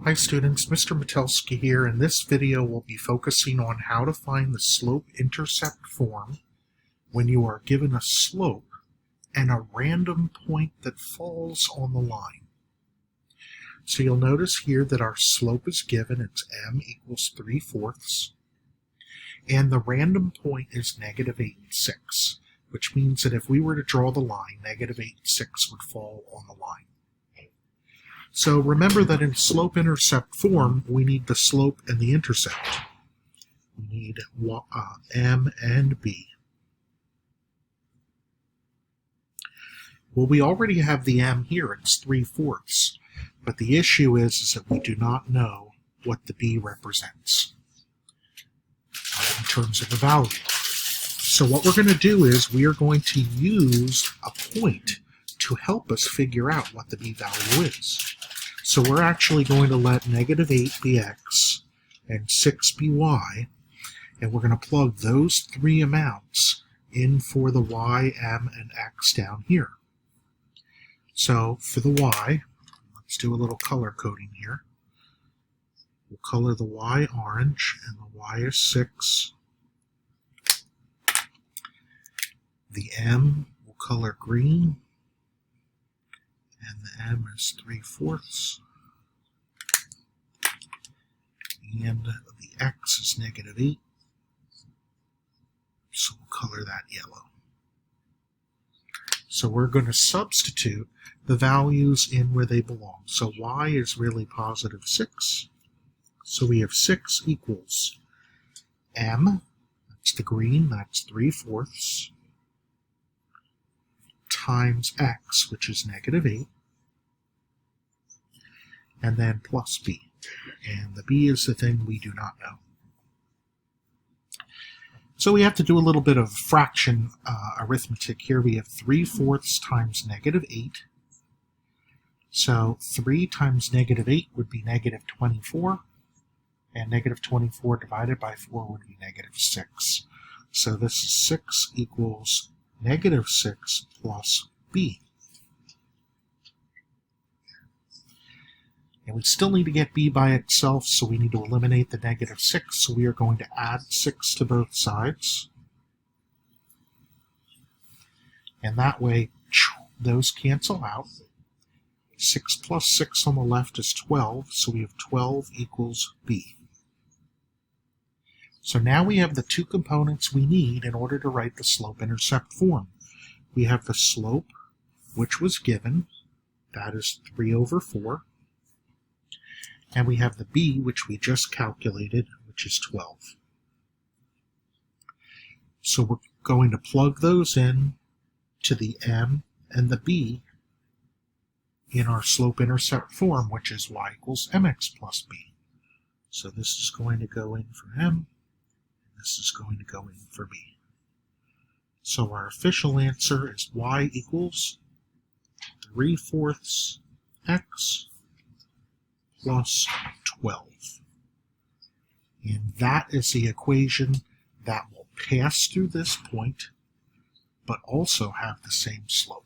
Hi students, Mr. Metelsky here. In this video we'll be focusing on how to find the slope-intercept form when you are given a slope and a random point that falls on the line. So you'll notice here that our slope is given, it's m equals 3/4, and the random point is -8, 6, which means that if we were to draw the line, -8, 6 would fall on the line. So remember that in slope-intercept form, we need the slope and the intercept. We need m and b. Well, we already have the m here, it's 3/4, but the issue is that we do not know what the b represents in terms of the value. So what we're going to do is we are going to use a point to help us figure out what the b value is. So we're actually going to let -8 be x and 6 be y, and we're going to plug those three amounts in for the y, m, and x down here. So for the y, let's do a little color coding here. We'll color the y orange, and the y is 6. The m we'll color green, and the m is 3/4, and the x is -8, so we'll color that yellow. So we're going to substitute the values in where they belong. So y is really +6, so we have 6 equals m, that's the green, that's 3/4, times x, which is -8, and then plus b. And the b is the thing we do not know. So we have to do a little bit of fraction arithmetic here. We have 3/4 times -8. So 3 times -8 would be -24, and -24 divided by 4 would be -6. So this is 6 equals -6 plus b. And we still need to get b by itself, so we need to eliminate the -6, so we are going to add 6 to both sides. And that way, those cancel out. 6 plus 6 on the left is 12, so we have 12 equals b. So now we have the two components we need in order to write the slope-intercept form. We have the slope, which was given, that is 3/4. And we have the b, which we just calculated, which is 12. So we're going to plug those in to the m and the b in our slope-intercept form, which is y equals mx plus b. So this is going to go in for m, and this is going to go in for b. So our official answer is y equals 3/4 x plus 12. And that is the equation that will pass through this point, but also have the same slope.